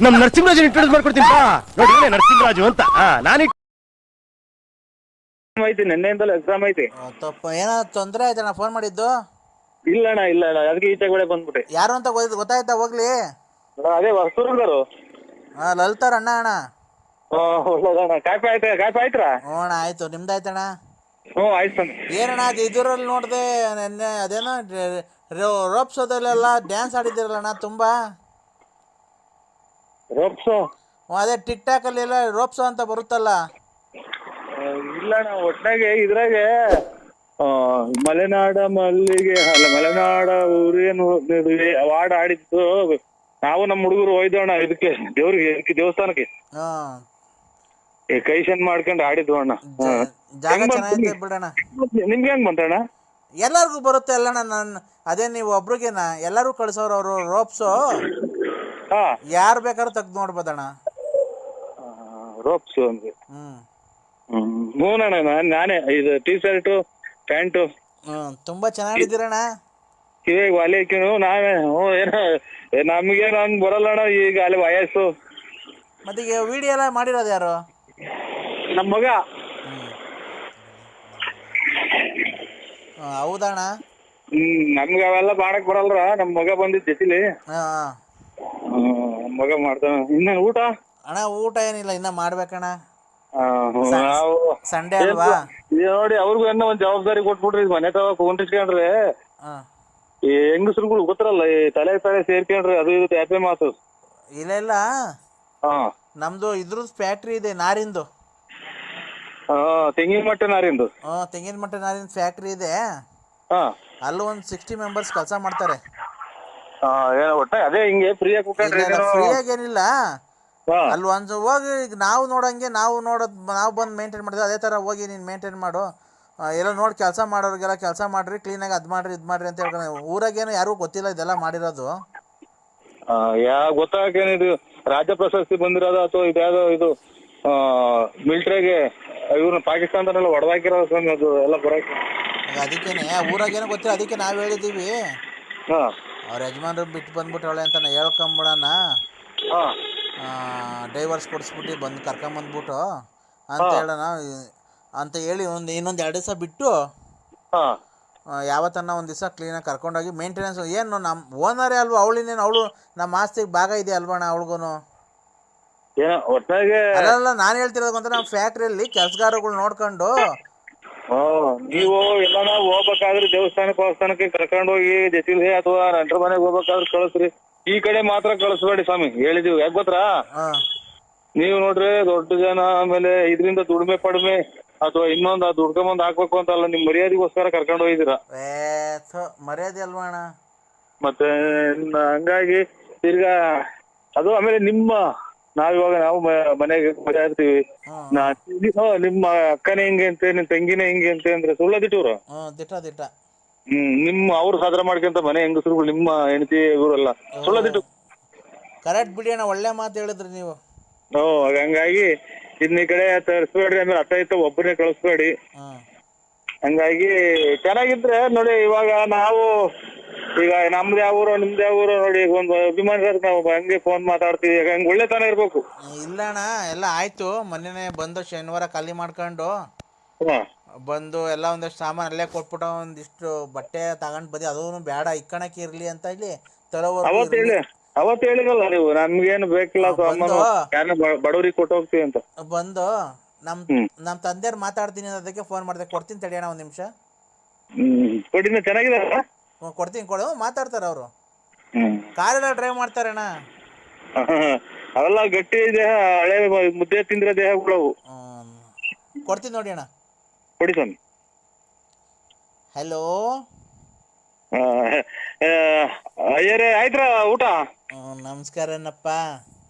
ನಮ್ ನರಸಿಂಹರಾಜ್ ಇಂಟ್ರೊಡ್ಯೂಸ್ ಮಾಡ್ಕೊಡ್ತೀನಿ ಬಾ. ನೋಡಿ ನರಸಿಂಹರಾಜು ಅಂತ. ನಾನು ಐತಿ ನಿನ್ನೆಯಿಂದಲೂ ಎಕ್ಸಾಮ್ ಐತಿ. ತಪ್ಪ ಏನೋ ತೊಂದರೆ ಆಯ್ತಣ್ಣ ಫೋನ್ ಮಾಡಿದ್ದು? ಇಲ್ಲ ಅಣ್ಣ ಅದಕ್ಕೆ ಈಚೆ ಕೂಡ ಬಂದ್ಬಿಟ್ಟೆ. ಯಾರು ಅಂತ ಗೊತ್ತಾಯ್ತಾ? ಹೋಗ್ಲಿ ಅದೇ ಹೊಸೂರ್ಗಾರು. ಲಲಿತಾರ ಅಣ್ಣ. ಒಳ್ಳೇದಣ್ಣ. ಕಾಫಿ ಆಯ್ತಾ? ಹ್ಞೂ ಅಣ್ಣ ಆಯ್ತು. ನಿಮ್ದಾಯ್ತಣ್ಣ? ಹ್ಞೂ ಆಯ್ತು. ಏನಣ್ಣ ಅದು ಇದರಲ್ಲಿ ನೋಡಿದೆ ನೆನ್ನೆ, ಅದೇನೋ ರೋಪ್ಸೋದಲ್ಲೆಲ್ಲ ಡ್ಯಾನ್ಸ್ ಆಡಿದ್ದೀರಲ್ಲಣ್ಣ ತುಂಬ. ರೋಪ್ಸೋ? ಅದೇ ಟಿಕ್ ಟಾಕಲ್ಲಿ ಎಲ್ಲ ರೋಪ್ಸೋ ಅಂತ ಬರುತ್ತಲ್ಲ. ಇಲ್ಲಣ್ಣ, ಒಟ್ನಾಗೆ ಇದ್ರಾಗೆ ಮಲೆನಾಡ ಮಲ್ಲಿಗೆ ಅಲ್ಲ ಮಲೆನಾಡ ಊರೇನು ವಾರ್ಡ್ ಆಡಿದ್ದು. ನಾವು ನಮ್ಮ ಹುಡುಗರು ಹೋಯ್ದೋಣ ಇದಕ್ಕೆ ದೇವಸ್ಥಾನಕ್ಕೆ ಕೈಶನ್ ಮಾಡ್ಕೊಂಡು ಆಡಿದ್ವು ಅಣ್ಣ. ಜಾಗ ಚೆನ್ನಾಗೈತೆ ಬಿಡೋಣ. ನಿಮ್ಗೆ ಹೆಂಗ್ ಬಂತಣ್ಣ? ಎಲ್ಲರಿಗೂ ಬರುತ್ತೆ ಅಲ್ಲಣ್ಣ. ನಾನು ಅದೇ ನೀವು ಒಬ್ರಿಗೇನ ಎಲ್ಲರೂ ಕಳ್ಸೋರು ಅವರು ರೋಪ್ಸು. ಯಾರು ಬೇಕಾದ್ರೂ ತೆಗ್ದು ನೋಡ್ಬೋದಣ್ಣ ರೋಪ್ಸು ಅಂದ್ರೆ. ಹ್ಞೂನಣ್ಣ, ನಾನೇ ಇದು ಟೀ ಶರ್ಟು ಪ್ಯಾಂಟು ತುಂಬಾ ಚೆನ್ನಾಗಿದ್ದೀರಣ್ಣ. ಕಿವಿಗೆ ವಾಲೆ ಹಾಕಿನು ನಾವೇ. ಏನೋ ನಮ್ಗೇನು ಹಂಗ್ ಬರಲ್ಲಣ್ಣ ಈಗ, ಅಲ್ಲಿ ವಯಸ್ಸು. ಮತ್ತೆ ಈಗ ವಿಡಿಯೋ ಎಲ್ಲ ಮಾಡಿರೋದು ಯಾರು? ನಮ್ಮ ಮಗ. ಹೌದಣ್ಣ. ನಮ್ಗೆ ಅವೆಲ್ಲ ಮಾಡಕ್ ಬರಲ್ರ. ನಮ್ ಮಗ ಬಂದಿದ್ ಜೊತೆಲಿ. ಮಗ ಮಾಡ್ತಾನ. ಇನ್ನೇನು ಊಟ? ಅಣ್ಣ ಊಟ ಏನಿಲ್ಲ, ಇನ್ನ ಮಾಡ್ಬೇಕಣ್ಣ. ನಾವು ಸಂಡೇ ಅಲ್ವಾ? ನೋಡಿ ಅವ್ರಿಗೂ ಏನೋ ಒಂದ್ ಜವಾಬ್ದಾರಿ ಕೊಟ್ಬಿಟ್ರಿ. ಮನೆ ತವ ಕುಂಟಿಸ್ಕೊಂಡ್ರೆ ಈ ಹೆಂಗಸ್ರುಗಳು ಗೊತ್ತರಲ್ಲ, ಈ ತಲೆ ಸೇರ್ಕೊಂಡ್ರೆ ಅದು ಇದು ಯಾಪೆ ಮಾತು. ಇಲ್ಲ ನಮ್ದು ಇದ್ರದ್ದು ಫ್ಯಾಕ್ಟ್ರಿ ಇದೆ, ನಾರಿಂದು. ತೆಂಗಿನ ಮಟ್ಟ ನಾರಿಂದು. ತೆಂಗಿನ ಮಟ್ಟ ನಾರಿನ ಫ್ಯಾಕ್ಟ್ರಿ ಇದೆ. ಅಲ್ಲೂ ಒಂದು 60 ಮೆಂಬರ್ಸ್ ಕೆಲಸ ಮಾಡ್ತಾರೆ. ಒಟ್ಟ ಅದೇ ಹಿಂಗೆ ಫ್ರೀಯಾಗಿ ಫ್ರೀಯಾಗಿ ಏನಿಲ್ಲ. ಅಲ್ಲಿ ಒಂದು ಹೋಗಿ ಈಗ ನಾವು ನೋಡಂಗೆ ನಾವು ಬಂದು ಮೇಂಟೈನ್ ಮಾಡಿದ್ರೆ ಅದೇ ಥರ ಹೋಗಿ ನೀನು ಮೇಂಟೈನ್ ಮಾಡು. ಎಲ್ಲ ನೋಡಿ ಕೆಲಸ ಮಾಡೋರಿಗೆಲ್ಲ ಕೆಲಸ ಮಾಡ್ರಿ, ಕ್ಲೀನಾಗಿ ಅದು ಮಾಡ್ರಿ ಇದು ಮಾಡ್ರಿ ಅಂತ ಹೇಳ್ಕೊಂಡು. ಊರಾಗೇನು ಯಾರಿಗೂ ಗೊತ್ತಿಲ್ಲ ಇದೆಲ್ಲ ಮಾಡಿರೋದು. ಗೊತ್ತಾಗೇನಿದು ರಾಜ್ಯ ಪ್ರಶಸ್ತಿ ಬಂದಿರೋದು ಅಥವಾ ಇದ್ಯಾವುದೋ ಇದು ಮಿಲಿಟರಿಗೆ ಇವ್ರನ್ನ ಪಾಕಿಸ್ತಾನದಲ್ಲೆಲ್ಲ ಹೊಡೆದಾಕಿರೋದು ಅದು ಎಲ್ಲ ಬರೋಕೆ. ಅದಕ್ಕೇನೆ ಊರಾಗೇನೋ ಗೊತ್ತಿಲ್ಲ, ಅದಕ್ಕೆ ನಾವು ಹೇಳಿದ್ದೀವಿ ಅವ್ರ ಯಜಮಾನ್ರು ಬಿಟ್ಟು ಬಂದ್ಬಿಟ್ಟವಳೆ ಅಂತ ಹೇಳ್ಕೊಂಬಿಡೋಣ. ಡೈವರ್ಸ್ ಕೊಡಿಸ್ಬಿಟ್ಟು ಬಂದು ಕರ್ಕೊಂಬಂದ್ಬಿಟ್ಟು ಅಂತ ಹೇಳೋಣ ಅಂತ ಹೇಳಿ ಇನ್ನೊಂದು 2 ದಿವಸ ಬಿಟ್ಟು ಯಾವತ್ತನ್ನ ಒಂದು ದಿವಸ ಕ್ಲೀನಾಗಿ ಕರ್ಕೊಂಡೋಗಿ ಮೇಂಟೆನೆನ್ಸ್. ಏನು ನಮ್ಮ ಓನರೇ ಅಲ್ವಾ ಅವಳಿನೇನು, ಅವಳು ನಮ್ಮ ಆಸ್ತಿಗೆ ಭಾಗ ಇದೆ ಅಲ್ವಣ್ಣ ಅವಳಿಗೂ. ಅಲ್ಲ ನಾನು ಹೇಳ್ತಿರೋದು ಅಂತ ನಮ್ಮ ಫ್ಯಾಕ್ಟ್ರಿಯಲ್ಲಿ ಕೆಲಸಗಾರಗಳು ನೋಡ್ಕೊಂಡು ನೀವು ಎಲ್ಲ ಹೋಗ್ಬೇಕಾದ್ರೆ ದೇವಸ್ಥಾನಕ್ಕೆ ಕರ್ಕೊಂಡು ಹೋಗಿ ಜೊತೆಲಿ ಅಥವಾ ನೆಂಟರ ಮನೆಗೆ ಹೋಗ್ಬೇಕಾದ್ರೆ ಕಳಿಸ್ರಿ. ಈ ಕಡೆ ಮಾತ್ರ ಕಳಿಸ್ಬೇಡಿ ಸ್ವಾಮಿ, ಹೇಳಿದೀವಿ. ಯಾಕೆ ಗೊತ್ತಾ, ನೀವು ನೋಡ್ರಿ ದೊಡ್ಡ ಜನ ಆಮೇಲೆ ಇದರಿಂದ ದುಡಿಮೆ ಪಡಿಮೆ ಅಥವಾ ಇನ್ನೊಂದು ದುಡ್ಕೊಂಬಂದ್ ಹಾಕ್ಬೇಕು ಅಂತ ಅಲ್ಲ, ನಿಮ್ ಮರ್ಯಾದೆಗೋಸ್ಕರ ಕರ್ಕೊಂಡು ಹೋಗಿದ್ದೀರಾ. ಮರ್ಯಾದೆ ಅಲ್ವಾ ಅಣ್ಣ? ಮತ್ತೆ ಹಂಗಾಗಿ ತಿರ್ಗಾ ಅದು ಆಮೇಲೆ ನಾವಿವಾಗ ನಾವು ಮನೆಗೆ ಇರ್ತೀವಿ. ನಿಮ್ಮ ಅಕ್ಕನೇ ಹಿಂಗೆ ಅಂತೆ, ನಿಮ್ ತಂಗಿನೇ ಹಿಂಗೆ ಅಂತೆ ಅಂದ್ರೆ ಸುಳ್ಳದಿಟ್ಟವ್ರು. ನಿಮ್ಮ ಅವ್ರು ಸಾಧನ ಮಾಡ್ಕೊಂತ ಮನೆ ಹೆಂಗಸರುಗಳು ನಿಮ್ಮ ಹೆಂಡತಿ ಇವರೆಲ್ಲ ಸುಳ್ಳದಿಟ್ಟು. ಕರೆಕ್ಟ್ ಬಿಡಿ ಅಣ್ಣ, ಒಳ್ಳೆ ಮಾತು ಹೇಳಿದ್ರಿ ನೀವು. ಹಂಗಾಗಿ ಇದನ್ನ ಈ ಕಡೆ ತರಿಸ್ಬೇಡ್ರಿ, ಆಮೇಲೆ ಅತ್ತ ಒಬ್ಬರನ್ನೇ ಕಳಿಸ್ಬೇಡಿ. ಹಂಗಾಗಿ ಚೆನ್ನಾಗಿದ್ರೆ ನೋಡಿ. ಇವಾಗ ನಾವು ಈಗ ನಮ್ದು ಯಾವ ಊರು ನಿಮ್ದು ಯಾವ ಊರು ನೋಡಿ, ಒಂದು ಅಭಿಮಾನ ನಾವು ಹಂಗೆ ಫೋನ್ ಮಾತಾಡ್ತೀವಿ. ಹಂಗೆ ಒಳ್ಳೆತನ ಇರ್ಬೇಕು. ಇಲ್ಲ ಅಣ್ಣ, ಎಲ್ಲ ಆಯ್ತು. ಮೊನ್ನೆನೆ ಬಂದು ಶನಿವಾರ ಖಾಲಿ ಮಾಡ್ಕೊಂಡು ಬಂದು ಎಲ್ಲ ಒಂದಷ್ಟು ಸಾಮಾನು ಅಲ್ಲೇ ಕೊಟ್ಬಿಟ್ಟು ಒಂದಿಷ್ಟು ಬಟ್ಟೆ ತಗೊಂಡ್ ಬಂದಿ. ಅದೂ ಬೇಡ ಇಕ್ಕಣಕ್ಕೆ ಇರ್ಲಿ ಅಂತ ಇಲ್ಲಿ ಅವತ್ತು ಹೇಳಿರಲ್ಲ ನೀವು, ನಮ್ಗೇನು ಬೇಕಿಲ್ಲ ಬಡವ್ರಿಗೆ ಕೊಟ್ಟು ಹೋಗ್ತೀವಿ ಅಂತ. ಬಂದು ನಮ್ ತಂದೆಯವ್ರು ಮಾತಾಡ್ತೀನಿ ಅದಕ್ಕೆ ಫೋನ್ ಮಾಡಿದೆ. ಕೊಡ್ತೀನಿ ತಡಿಯೋಣ ಒಂದ್ ನಿಮಿಷ. ಚೆನ್ನಾಗಿದೆ, ಕೊಡ್ತೀನಿ ಮಾತಾಡ್ತಾರ ಅವರು. ಕಾರೆಲ್ಲ ಡ್ರೈವ್ ಮಾಡ್ತಾರಣ್ಣ. ಅವೆಲ್ಲ ಗಟ್ಟಿ ದೇಹ, ಹಳೆ ಮುದ್ದೆ ತಿಂದ್ರೆ ದೇಹಗಳು. ಕೊಡ್ತೀನಿ ನೋಡಿ ಅಣ್ಣ. ಕೊಡಿ ಸ್ವಾಮಿ. ಹಲೋ ಅಯ್ಯರೇ, ಆಯ್ತ್ರ ಊಟ? ನಮಸ್ಕಾರನಪ್ಪ.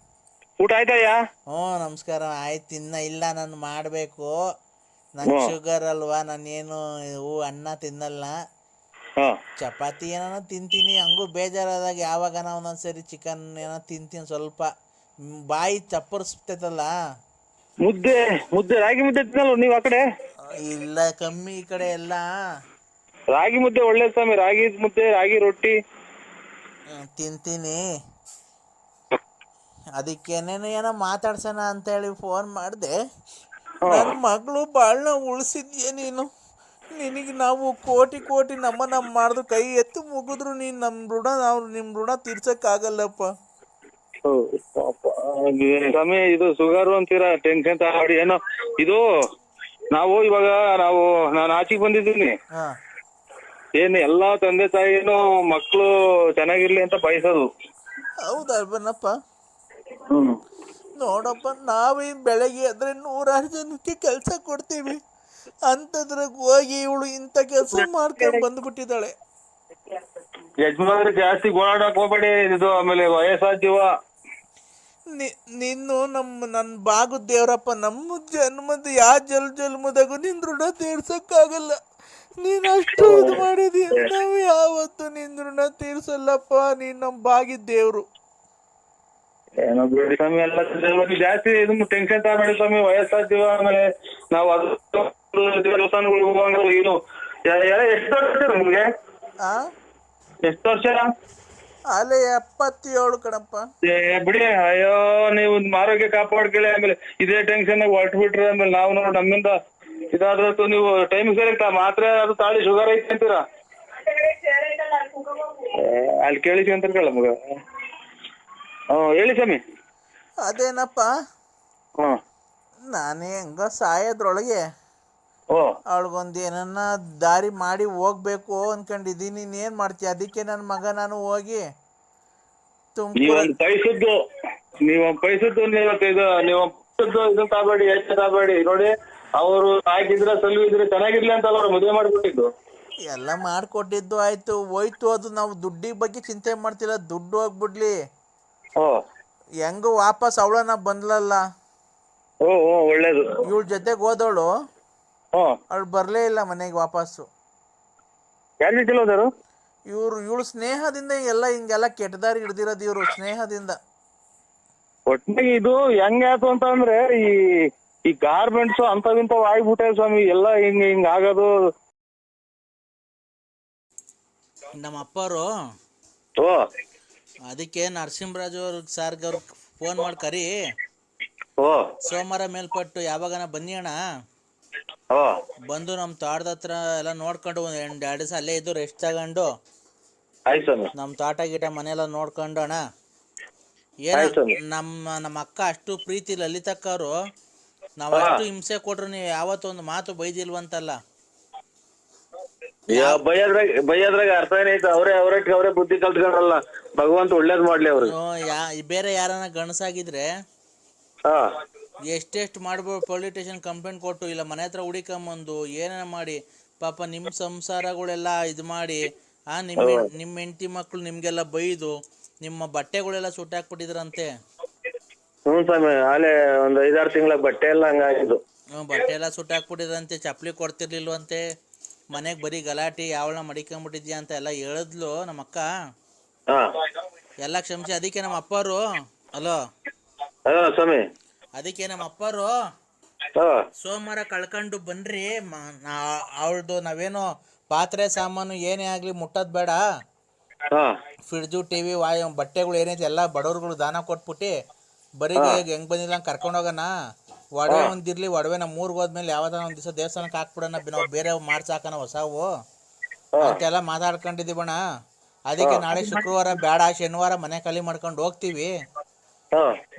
ಊಟ ಆಯ್ತಯ್ಯ? ನಮಸ್ಕಾರ. ಆಯ್ತು, ಇನ್ನ ಇಲ್ಲ, ನಾನು ಮಾಡಬೇಕು. ನಂಗೆ ಶುಗರ್ ಅಲ್ವಾ, ನಾನೇನು ಅನ್ನ ತಿನ್ನಲ್ಲ. ಚಪಾತಿ ಏನೋ ತಿಂತೀನಿ. ಹಂಗೂ ಬೇಜಾರಾದಾಗ ಯಾವಾಗ ಒಂದೊಂದ್ಸರಿ ಚಿಕನ್ ಏನೋ ತಿಂತೀನಿ. ಸ್ವಲ್ಪ ಬಾಯಿ ಚಪ್ಪರ್ಸ್ತೈತಲ್ಲ. ಮುದ್ದೆ ರಾಗಿ ಮುದ್ದೆ ತಿನ್ನಲ್ಲ ನೀವು ಆ ಕಡೆ? ಇಲ್ಲ, ಕಮ್ಮಿ ಈ ಕಡೆ ಎಲ್ಲ. ರಾಗಿ ಮುದ್ದೆ ಒಳ್ಳೆ ಸ್ವಾಮಿ. ರಾಗಿ ಮುದ್ದೆ, ರಾಗಿ ರೊಟ್ಟಿ ತಿಂತೀನಿ. ಅದಕ್ಕೇನೇನು ಏನೋ ಮಾತಾಡ್ಸೋಣ ಅಂತೇಳಿ ಫೋನ್ ಮಾಡಿದೆ. ನನ್ನ ಮಗಳು ಬಾಳ್ನ ಉಳಿಸಿದ್ಯೆ ನೀನು. ನಿನಗೆ ನಾವು ಕೋಟಿ ಕೋಟಿ ನಮ್ಮನ್ನ ಮಾಡಿದ್ರು ಕೈ ಎತ್ತು ಮುಗಿದ್ರು ನೀನು ನಿಮ್ಮ ಋಣ ತೀರ್ಸಕ್ಕಾಗಲ್ಲಪ್ಪ. ಸ್ವಾಮಿ ಇದು ಶುಗರ್ ಅಂತೀರಾ, ಟೆನ್ಷನ್ ತಗೊಳ್ಳಿ. ಏನೋ ಇದು ಇವಾಗ ನಾನು ಆಚೆಗೆ ಬಂದಿದ್ದೀನಿ. ಏನು ಎಲ್ಲಾ ತಂದೆ ತಾಯಿನು ಮಕ್ಕಳು ಚೆನ್ನಾಗಿರ್ಲಿ ಅಂತ ಬಯಸೋದು. ಹೌದಲ್ವನಪ್ಪ. ನೋಡಪ್ಪ, ನಾವೇ ಬೆಳಗ್ಗೆ ಆದ್ರೆ 100 ಜನಕ್ಕೆ ಕೆಲಸ ಕೊಡ್ತೀವಿ, ಅಂತದ್ರಾಗ ಹೋಗಿ ಇವಳು ಇಂಥ ಕೆಲಸ ಮಾಡ್ಕೊಂಡು ಬಂದ್ಬಿಟ್ಟಿದ್ದಾಳೆ. ಯಜಮಾನ್ರು ಜಾಸ್ತಿ ಗೋಳಾಡಕ್ ಹೋಗ್ಬೇಡಿ, ಇದು ಆಮೇಲೆ ವಯಸ್ಸಾದ ಜೀವ. ನೀನು ನನ್ನ ಬಾಗುದ್ ದೇವ್ರಪ್ಪ. ನಮ್ಮ ಜನ್ಮದ ಯಾವ ಜನ್ಮದಾಗೂ ನಿನ್ ಋಣ ತೀರ್ಸಕ್ಕಾಗಲ್ಲ. ನೀನ್ ಅಷ್ಟು ಇದು ಮಾಡಿದೀಯ, ನಾವು ಯಾವತ್ತು ನಿನ್ ಋಣ ತೀರ್ಸಲ್ಲಪ್ಪ. ನೀನ್ ನಮ್ ಬಾಗಿದ್ ದೇವ್ರು. ಏನೋ ಬಿಡಿ ಸ್ವಾಮಿ, ಎಲ್ಲ ಜಾಸ್ತಿ ಇದನ್ನು ಟೆನ್ಷನ್ ತಗೊಬೇಡಿ ಸ್ವಾಮಿ. ವಯಸ್ಸಾದ ಜೀವ. ಆಮೇಲೆ ನಾವು ದೇವಸ್ಥಾನಗಳಿಗೆ ಹೋಗುವಂಗ ಏನು ಎಷ್ಟು ವರ್ಷ ನಿಮ್ಗೆ? ಎಷ್ಟು ವರ್ಷ? ಅಲ್ಲೇ 77 ಕಣಪ್ಪ. ಬಿಡಿ, ಅಯ್ಯೋ ನೀವು ಆರೋಗ್ಯ ಕಾಪಾಡ್ಕೊಳ್ಳಿ. ಆಮೇಲೆ ಇದೇ ಟೆನ್ಷನ್ ಹೊರಟು ಬಿಟ್ರೆ ಆಮೇಲೆ ನಾವು ನೋಡಿ ನಮ್ಮಿಂದ ಇದಾದ್ರೂ ನೀವು ಟೈಮ್ ಸರಿ ಮಾತ್ರೆ ಅದು ತಾಳಿ ಶುಗರ್ ಐತೆ ಅಂತೀರಾ? ಅಲ್ಲಿ ಕೇಳಿಸಿ ಅಂತ ಕೇಳ ಮಗ. ಹೇಳಿ ಸ್ವಾಮಿ. ಅದೇನಪ್ಪ, ನಾನೇ ಹೆಂಗ ಸಾಯೋದ್ರೊಳಗೆ ಅವಳಿಗೊಂದು ಏನನ್ನ ದಾರಿ ಮಾಡಿ ಹೋಗ್ಬೇಕು ಅನ್ಕೊಂಡಿದ್ದೀನಿ. ನೀನ್ ಮಾಡ್ತೀಯ? ಅದಕ್ಕೆ ನನ್ನ ಮಗ ನಾನು ಹೋಗಿ ಇದನ್ನ ತಾಬೇಡಿ, ಹೆಚ್ಚು ತಾಬೇಡಿ. ನೋಡಿ, ಅವರು ಹಾಕಿದ್ರೆ ಸಲ್ವಿದ್ರೆ ಚೆನ್ನಾಗಿರ್ಲಿ ಅಂತ ಅವ್ರ ಮದುವೆ ಮಾಡ್ಕೊಟ್ಟಿದ್ದು. ಎಲ್ಲ ಮಾಡ್ಕೊಟ್ಟಿದ್ದು ಆಯ್ತು, ಹೋಯ್ತು. ಅದು ನಾವು ದುಡ್ಡಿಗೆ ಬಗ್ಗೆ ಚಿಂತೆ ಮಾಡ್ತಿಲ್ಲ. ದುಡ್ಡು ಹೋಗ್ಬಿಡ್ಲಿ, ಹೆಂಗ ವಾಪಸ್ ಅವಳನ್ನ ಬಂದ್ಲಲ್ಲ. ಒಳ್ಳೇದು. ಇವಳ ಜೊತೆಗೆ ಹೋದವಳು, ಅವಳು ಬರ್ಲೇ ಇಲ್ಲ ಮನೆಗೆ ವಾಪಸ್ಸು. ಯಾರ ಜೊತೆ ಹೋದರು? ಇವಳು ಸ್ನೇಹದಿಂದ ಹಿಂಗೆಲ್ಲ ಕೆಟ್ಟದಾರಿ ಹಿಡ್ದಿರೋದು. ಇವರು ಸ್ನೇಹದಿಂದ. ಒಟ್ಟಿಗೆ ಇದು ಹೆಂಗಾಯ್ತು ಅಂತ ಅಂದ್ರೆ ಈ ಗಾರ್ಮೆಂಟ್ಸ್ ಅಂತವಿಂತವ್ ಆಗ್ಬಿಟ್ಟೆ ಸ್ವಾಮಿ. ಎಲ್ಲ ಹಿಂಗ ಆಗೋದು. ನಮ್ಮ ಅಪ್ಪರು ಅದಕ್ಕೆ ನರಸಿಂಹರಾಜು ಅವ್ರಿಗೆ ಫೋನ್ ಮಾಡಿ ಕರಿ, ಸೋಮವಾರ ಮೇಲ್ಪಟ್ಟು ಯಾವಾಗನ ಬನ್ನಿ ಅಣ್ಣ, ಬಂದು ನಮ್ಮ ತೋಟದ ಹತ್ರ ಎಲ್ಲ ನೋಡ್ಕೊಂಡು 2 ದಿವಸ ಅಲ್ಲೇ ಇದ್ದು ರೆಸ್ಟ್ ತಗೊಂಡು ನಮ್ಮ ತೋಟ ಗೀಟ ಮನೆಯೆಲ್ಲ ನೋಡ್ಕೊಂಡು ಅಣ್ಣ. ನಮ್ಮ ಅಕ್ಕ ಅಷ್ಟು ಪ್ರೀತಿ ಲಲಿತಕ್ಕವರು, ನಾವು ಅಷ್ಟು ಹಿಂಸೆ ಕೊಟ್ರು ನೀವು ಯಾವತ್ತೊಂದು ಮಾತು ಬೈದಿಲ್ವಂತಲ್ಲ. ಬೈಯದ್ರಾಗ ಅರ್ಥ ಏನೈತೆ? ಅವರೇ ಬುದ್ಧಿ ಕಲ್ತ್ಕೊಂಡ್ರಲ್ಲ. ಭಗವಂತ ಒಳ್ಳೇದ್ ಮಾಡ್ಲಿ ಅವ್ರಿಗೆ. ಬೇರೆ ಯಾರನ್ನ ಗಣಸಾಗಿದ್ರೆ ಎಷ್ಟೆಷ್ಟು ಮಾಡ್ಬೋದು. ಪೊಲೀಸ್ ಸ್ಟೇಷನ್ ಕಂಪ್ಲೇಂಟ್ ಕೊಟ್ಟು ಇಲ್ಲ ಮನೆ ಹತ್ರ ಹುಡಿಕೊಂಬಂದು ಏನೇನ ಮಾಡಿ ಪಾಪ ನಿಮ್ಮ ಸಂಸಾರಗಳೆಲ್ಲ ಇದು ಮಾಡಿ ನಿಮ್ಮ ಹೆಂಡತಿ ಮಕ್ಕಳು ನಿಮ್ಗೆಲ್ಲ ಬೈದು ನಿಮ್ಮ ಬಟ್ಟೆಗಳೆಲ್ಲ ಸುಟ್ಟಾಕ್ಬಿಟ್ಟಿದ್ರಂತೆ. ಒಂದ್ 5-6 ತಿಂಗಳ ಬಟ್ಟೆ ಎಲ್ಲ ಹಂಗಾಗಿದ್ದು. ಬಟ್ಟೆ ಎಲ್ಲ ಸುಟ್ಟಾಕ್ಬಿಟ್ಟಿದ್ರಂತೆ. ಚಪ್ಪಲಿ ಕೊಡ್ತಿರ್ಲಿಲ್ವಂತೆ. ಮನೆಗ್ ಬರೀ ಗಲಾಟೆ, ಯಾವಳ ಮಡಿಕೊಂಡ್ಬಿಟ್ಟಿದ್ಯಾ ಅಂತ ಎಲ್ಲ ಹೇಳಿದ್ಲು ನಮ್ಮಕ್ಕ. ಎಲ್ಲ ಕ್ಷಮಿಸಿ. ಅದಕ್ಕೆ ನಮ್ಮ ಅಪ್ಪರು ಅದಕ್ಕೆ ನಮ್ಮ ಅಪ್ಪರು ಸೋಮವಾರ ಕಳ್ಕೊಂಡು ಬನ್ರಿ. ಅವಳದು ನಾವೇನೋ ಪಾತ್ರೆ ಸಾಮಾನು ಏನೇ ಆಗ್ಲಿ ಮುಟ್ಟದ್ ಬೇಡ. ಫ್ರಿಡ್ಜು, ಟಿವಿ, ಬಟ್ಟೆಗಳು ಏನೈತೆ ಎಲ್ಲ ಬಡವ್ರುಗಳು ದಾನ ಕೊಟ್ಬಿಟ್ಟು ಬರೀ ಹೆಂಗ್ ಬಂದಿಲ್ಲ ಕರ್ಕೊಂಡು ಹೋಗೋಣ. ಒಡವೆ ಒಂದಿರ್ಲಿ, ಒಡವೆ ನಮ್ಮ ಊರ್ಗ್ ಹೋದ್ಮೇಲೆ ಯಾವ್ದಾರ ಒಂದ್ ದಿವಸ ದೇವಸ್ಥಾನಕ್ಕೆ ಹಾಕ್ಬಿಡೋಣ, ನಾವು ಬೇರೆ ಮಾಡ್ಸಾಕನ ಹೊಸವು ಅಂತೆಲ್ಲ ಮಾತಾಡ್ಕೊಂಡಿದೀವಣ್ಣ. ಅದಕ್ಕೆ ನಾಳೆ ಶುಕ್ರವಾರ ಬೇಡ, ಶನಿವಾರ ಮನೆ ಖಾಲಿ ಮಾಡ್ಕೊಂಡು ಹೋಗ್ತೀವಿ.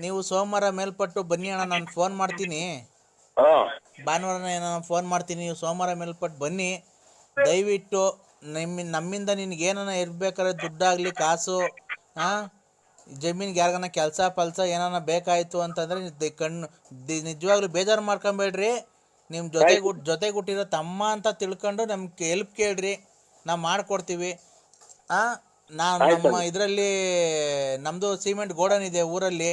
ನೀವು ಸೋಮವಾರ ಮೇಲ್ಪಟ್ಟು ಬನ್ನಿ ಅಣ್ಣ, ನಾನು ಫೋನ್ ಮಾಡ್ತೀನಿ. ಭಾನುವಾರ ಏನೋ ಫೋನ್ ಮಾಡ್ತೀನಿ, ನೀವು ಸೋಮವಾರ ಮೇಲ್ಪಟ್ಟು ಬನ್ನಿ. ದಯವಿಟ್ಟು ನಮ್ಮಿಂದ ನಿನ್ಗೇನ ಇರ್ಬೇಕಾದ್ರೆ ದುಡ್ಡಾಗ್ಲಿ, ಕಾಸು, ಜಮೀನ್ಗೆ ಯಾರಿಗಾನ ಕೆಲಸ ಪಲ್ಸ ಏನಾನ ಬೇಕಾಯ್ತು ಅಂತಂದ್ರೆ ನಿಜವಾಗ್ಲೂ ಬೇಜಾರು ಮಾಡ್ಕೊಬೇಡ್ರಿ. ನಿಮ್ಮ ಜೊತೆಗೆ ಹುಟ್ಟಿರೋ ತಮ್ಮ ಅಂತ ತಿಳ್ಕೊಂಡು ನಮ್ಗೆ ಹೆಲ್ಪ್ ಕೇಳ್ರಿ, ನಾವು ಮಾಡ್ಕೊಡ್ತೀವಿ. ನಮ್ಮ ಇದರಲ್ಲಿ ನಮ್ಮದು ಸಿಮೆಂಟ್ ಗೋಡನ್ ಇದೆ ಊರಲ್ಲಿ.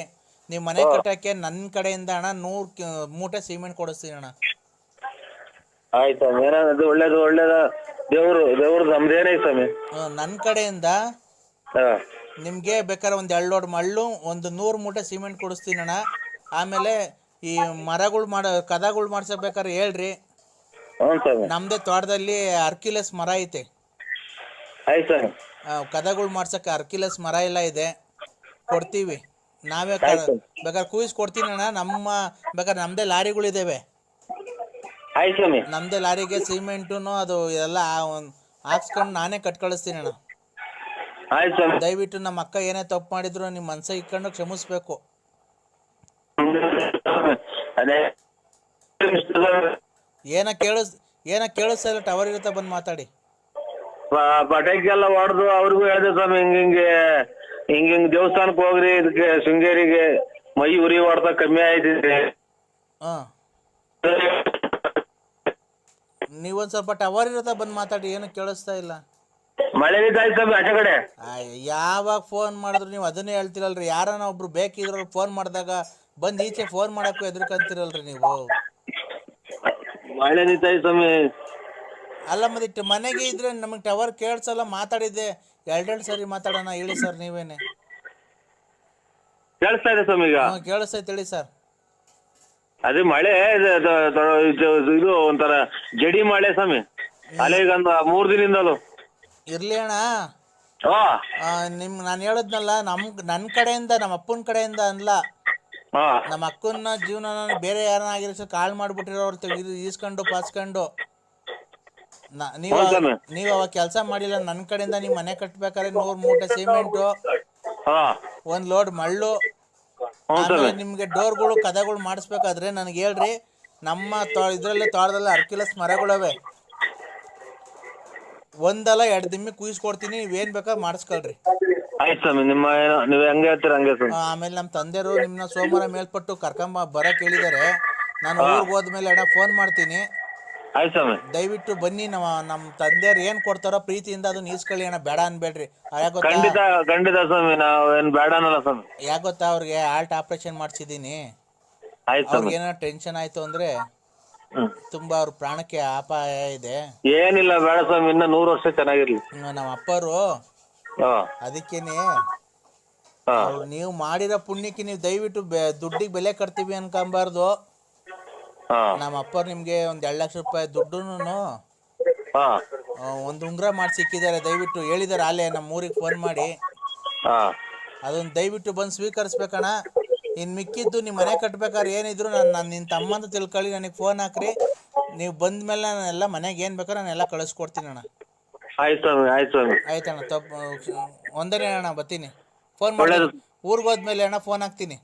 ನೀವು ಮನೆ ಕಟ್ಟಕ್ಕೆ ನನ್ನ ಕಡೆಯಿಂದ ಅಣ್ಣ 100 ಮೂಟೆ ಸಿಮೆಂಟ್ ಕೊಡಿಸ್ತೀನಿ ಅಣ್ಣ. ಆಯ್ತು, ಒಳ್ಳೇದು. ದೇವ್ರು ನಮ್ದೇನೈತೆ ಸ್ವಾಮಿ. ನನ್ನ ಕಡೆಯಿಂದ ನಿಮ್ಗೆ ಬೇಕಾದ್ರೆ ಒಂದು 2 ಲೋಡ್ ಮಳ್ಳು, ಒಂದು 100 ಮೂಟೆ ಸಿಮೆಂಟ್ ಕೊಡಿಸ್ತೀನಿ ಅಣ್ಣ. ಆಮೇಲೆ ಈ ಮರಗಳು ಕದಗಳು ಮಾಡ್ಸಬೇಕಾದ್ರೆ ಹೇಳ್ರಿ. ನಮ್ದೇ ತೋಟದಲ್ಲಿ ಅರ್ಕಿಲೆಸ್ ಮರ ಐತೆ. ಕದಗಳು ಮಾಡ್ಸಕ್ಕೆ ಅರ್ಕಿಲೆಸ್ ಮರ ಎಲ್ಲ ಇದೆ, ಕೊಡ್ತೀವಿ. ನಾವೇ ಆಯ್ತು. ಬೇಕಾದ್ರೆ ಕೂಯಿಸ್ ಕೊಡ್ತೀನಿ ಅಣ್ಣ. ಬೇಕಾದ್ರೆ ನಮ್ಮದೇ ಲಾರಿಗಳಿದ್ದಾವೆ, ಆಯ್ತು ಸ್ವಾಮಿ. ನಮ್ಮದೇ ಲಾರಿಗೆ ಸಿಮೆಂಟು ಅದು ಎಲ್ಲ ಹಾಕ್ಸ್ಕೊಂಡು ನಾನೇ ಕಳ್ಸ್ತೀನಿ ಅಣ್ಣ. ಆಯ್ತು ಸ್ವಾಮಿ. ದಯವಿಟ್ಟು ನಮ್ಮ ಅಕ್ಕ ಏನೇ ತಪ್ಪು ಮಾಡಿದ್ರು ನಿಮ್ಮ ಮನಸ್ಸಿಗೆ ಇಟ್ಕೊಂಡು ಕ್ಷಮಿಸ್ಬೇಕು. ಅದೇ ಏನ ಕೇಳಿಸ್ತಾ ಇಲ್ಲ, ಟವರ್ ಇರುತ್ತೆ, ಬಂದು ಮಾತಾಡಿ. ಪಟಾಕಿಗೆಲ್ಲ ಹೊಡೆದು ಅವ್ರಿಗೂ ಹೇಳಿದೆ ಸ್ವಾಮಿ, ಹಿಂಗಿಂಗ್ ದೇವಸ್ಥಾನಕ್ಕೆ ಹೋಗ್ರಿ, ಇದಕ್ಕೆ ಶೃಂಗೇರಿಗೆ ಮೈ ಉರಿ ಹೊಡೆದ ಕಮ್ಮಿ ಆಯ್ತಿದೆ. ಹಾಂ, ನೀವೊಂದು ಸ್ವಲ್ಪ ಟವರ್ ಇರುತ್ತೆ, ಬಂದು ಮಾತಾಡಿ. ಏನು ಕೇಳಿಸ್ತಾ ಇಲ್ಲ. ಮಳೆ ಆಯ್ತು ಸ್ವಾಮಿ ಆಚೆ ಕಡೆ. ಯಾವಾಗ ಫೋನ್ ಮಾಡಿದ್ರು ನೀವು ಅದನ್ನೇ ಹೇಳ್ತಿರಲ್ರಿ. ಯಾರನ್ನ ಒಬ್ರು ಬೇಕಿದ್ರು ಫೋನ್ ಮಾಡಿದಾಗ ಬಂದು ಈಚೆ ಫೋನ್ ಮಾಡೋಕ್ಕೂ ಎದ್ರಕಂತಿರಲ್ರಿ ನೀವು. ಮಳೆ ನಿಂತಾಯ್ತು ಸ್ವಾಮಿ. ಅಲ್ಲ ಮತ್ತೆ ಮನೆಗೆ ಇದ್ರೆ ನಮಗೆ ಟವರ್ ಕೇಳಿಸಲ್ಲ. ಮಾತಾಡಿದ್ದೆ ಎರಡೆರಡು ಸರಿ ಮಾತಾಡೋಣ, ಹೇಳಿ ಸರ್ ನೀವೇನೆ. ಕೇಳಿಸ್ತಾ ಇದೆ ಸ್ವಾಮಿ ಈಗ? ಕೇಳಿಸ್ತೈತೆ ಹೇಳಿ ಸರ್. ಅದೇ ಮಳೆ ಇದು ಒಂಥರ ಜಡಿ ಮಳೆ ಸ್ವಾಮಿ, ಅಲ್ಲೇ ಈಗ 3 ದಿನದಿಂದಲೂ. ಇರ್ಲಿ ಅಣ್ಣ, ನಾನು ಹೇಳದ್ನಲ್ಲ, ನನ್ನ ಕಡೆಯಿಂದ, ನಮ್ಮ ಅಪ್ಪನ ಕಡೆಯಿಂದ ಅಲ್ಲ, ನಮ್ಮ ಅಕ್ಕನ ಜೀವನ ಬೇರೆ ಯಾರನ್ನ ಆಗಿರೋ ಕಾಳು ಮಾಡ್ಬಿಟ್ಟಿರೋರು ಈಸ್ಕೊಂಡು ಪಾಸ್ಕೊಂಡು. ನೀವು ಅವಾಗ ಕೆಲಸ ಮಾಡಿಲ್ಲ. ನನ್ನ ಕಡೆಯಿಂದ ನೀವು ಮನೆ ಕಟ್ಬೇಕಾದ್ರೆ 100 ಮೂಟೆ ಸಿಮೆಂಟು, 1 ಲೋಡ್ ಮಳ್ಳು, ಆಮೇಲೆ ನಿಮ್ಗೆ ಡೋರ್ಗಳು ಕದಗಳು ಮಾಡಿಸ್ಬೇಕಾದ್ರೆ ನನಗೆ ಹೇಳ್ರಿ. ನಮ್ಮ ಇದ್ರಲ್ಲಿ ತೋಟದಲ್ಲಿ ಅರ್ಕಿಲಸ್ ಮರಗಳವೆ, ಒಂದಲ್ಲ 2 ದಿಮ್ಮಿ ಕುಯಿಸ್ಕೊಡ್ತೀನಿ, ನೀವೇನ್ ಬೇಕಾದ್ರೆ ಮಾಡಿಸ್ಕೊಳ್ರಿ. ಆಮೇಲೆ ನಮ್ಮ ತಂದೆಯವರು ನಿಮ್ಮನ್ನ ಸೋಮವಾರ ಮೇಲ್ಪಟ್ಟು ಬರಕ್ ಹೇಳಿದಾರೆ. ನಾನು ಊರಿಗೆ ಹೋದ್ಮೇಲೆ ಅಣ್ಣ ಫೋನ್ ಮಾಡ್ತೀನಿ, ದಯವಿಟ್ಟು ಬನ್ನಿ. ನಮ್ಮ ತಂದೆಯವ್ರು ಏನ್ ಕೊಡ್ತಾರೋ ಪ್ರೀತಿಯಿಂದ ಅದನ್ನ ಈಸ್ಕೊಳ್ಳಿ ಅಣ್ಣ, ಬೇಡ ಅನ್ಬೇಡ್ರಿ. ಯಾಕೆ ಗೊತ್ತಾ, ಅವ್ರಿಗೆ ಹಾರ್ಟ್ ಆಪರೇಷನ್ ಮಾಡಿಸಿದೀನಿ. ಅವ್ರಿಗೆ ಏನೋ ಟೆನ್ಷನ್ ಆಯ್ತು ಅಂದ್ರೆ ತುಂಬಾ ಅವ್ರ ಪ್ರಾಣಕ್ಕೆ ಅಪಾಯ ಇದೆ. ಏನಿಲ್ಲ, ಬೇಡ ಸ್ವಾಮಿ, ಇನ್ನ 100 ವರ್ಷ ಚೆನ್ನಾಗಿರ್ಲಿ ನಮ್ಮ ಅಪ್ಪರು. ಅದಕ್ಕೇನೆ ನೀವು ಮಾಡಿರೋ ಪುಣ್ಯಕ್ಕೆ ನೀವು ದಯವಿಟ್ಟು ದುಡ್ಡಿಗೆ ಬೆಲೆ ಕಟ್ತೀವಿ ಅನ್ಕೊಂಬಾರ್ದು. ನಮ್ಮ ಅಪ್ಪರು ನಿಮ್ಗೆ 1 ಲಕ್ಷ ರೂಪಾಯಿ ದುಡ್ಡುನು ಒಂದು ಉಂಗ್ರ ಮಾಡಿ ಸಿಕ್ಕಿದ್ದಾರೆ. ದಯವಿಟ್ಟು ಹೇಳಿದಾರೆ ಅಲ್ಲೇ ನಮ್ಮ ಊರಿಗೆ ಫೋನ್ ಮಾಡಿ, ಅದನ್ನ ದಯವಿಟ್ಟು ಬಂದು ಸ್ವೀಕರಿಸ್ಬೇಕಣ್ಣ. ಇನ್ನು ಮಿಕ್ಕಿದ್ದು ನಿಮ್ಮ ಮನೆ ಕಟ್ಬೇಕಾದ್ರೆ ಏನಿದ್ರು ನಾನು ನಿನ್ನ ತಮ್ಮಂತ ತಿಳ್ಕೊಳ್ಳಿ, ನನಗೆ ಫೋನ್ ಹಾಕ್ರಿ. ನೀವು ಬಂದ್ಮೇಲೆ ನಾನೆಲ್ಲ ಮನೆಗೆ ಏನು ಬೇಕಾದ್ರೆ ನಾನೆಲ್ಲ ಕಳಿಸ್ಕೊಡ್ತೀನಿ ಅಣ್ಣ. ಆಯ್ತಣ್ಣ, ಒಂದನೇ ಅಣ್ಣ, ಬರ್ತೀನಿ. ಫೋನ್ ಮಾಡಿ ಊರಿಗೆ ಹೋದ್ಮೇಲೆ ಅಣ್ಣ ಫೋನ್ ಹಾಕ್ತೀನಿ.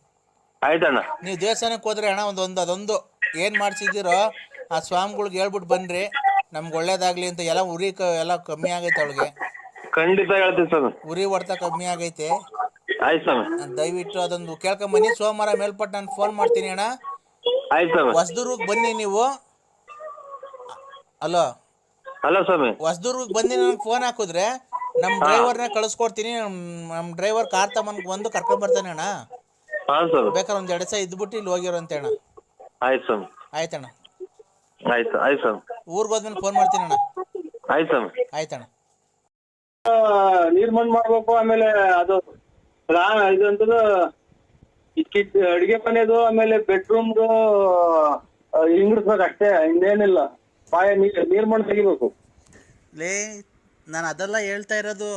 ನೀವು ದೇವಸ್ಥಾನಕ್ಕೆ ಹೋದ್ರೆ ಅಣ್ಣ ಅದೊಂದು ಏನು ಮಾಡಿಸಿದ್ದೀರೋ ಆ ಸ್ವಾಮಿಗಳ್ಗೆ ಹೇಳ್ಬಿಟ್ಟು ಬನ್ರಿ, ನಮ್ಗೆ ಒಳ್ಳೇದಾಗ್ಲಿ ಅಂತ. ಎಲ್ಲ ಉರಿ ಎಲ್ಲ ಕಮ್ಮಿ ಆಗೈತೆ ಅವಳಿಗೆ, ಖಂಡಿತ ಹೇಳ್ತೀನಿ ಸರ್. ಉರಿ ಹೊಡ್ತಾ ಕಮ್ಮಿ ಆಗೈತೆ. ದಯವಿಟ್ಟು ಅದೊಂದು ಕೇಳ್ಕೊಂಬನ್ನಿ. ಸೋಮವಾರ ಮೇಲ್ಪಟ್ಟು ನಾನು ಫೋನ್ ಮಾಡ್ತೀನಿ ಅಣ್ಣ. ಹೊಸದುರ್ಗಕ್ಕೆ ಬನ್ನಿ ನೀವು. ಹಲೋ ಸ್ವಾಮಿ, ಹೊಸದುರ್ಗಕ್ಕೆ ಬಂದು ನನಗೆ ಫೋನ್ ಹಾಕಿದ್ರೆ ನಮ್ಮ ಡ್ರೈವರ್ನ ಕಳಿಸ್ಕೊಡ್ತೀನಿ. ನಮ್ಮ ಡ್ರೈವರ್ ಕಾರ್ ತಗೊಂಡು ಬಂದು ಕರ್ಕೊಂಡ್ ಬರ್ತಾನೆ ಅಣ್ಣ. ಬೇಕಾದ್ರೆ 1-2 ದಿವಸ ಇದ್ಬಿಟ್ಟು ಇಲ್ಲಿ ಹೋಗಿರೋಂತೆ ಅಣ್ಣ. ಆಯ್ತಣ್ಣ, ಊರಿಗೆ ಹೋದ್ಮೇಲೆ ಫೋನ್ ಮಾಡ್ತೀನಿ ಅಣ್ಣ. ಆಯ್ತಣ್ಣ. ನೀರ್ ಮಣ್ಣು ಮಾಡ್ಬೇಕು. ಆಮೇಲೆ ಅದು ಇದಂತದ್ದು ಅಡಿಗೆ ಮನೆದು, ಆಮೇಲೆ ಬೆಡ್ರೂಮ್ದು ಇಂಗ್ರಿಸ್ಬೇಕು ಅಷ್ಟೇ, ಇನ್ನೇನಿಲ್ಲ. ನೀರ್ ಮಣ್ಣು ತೆಗಿಬೇಕು. ನಾನು ಅದೆಲ್ಲ ಹೇಳ್ತಾ ಇರೋದು.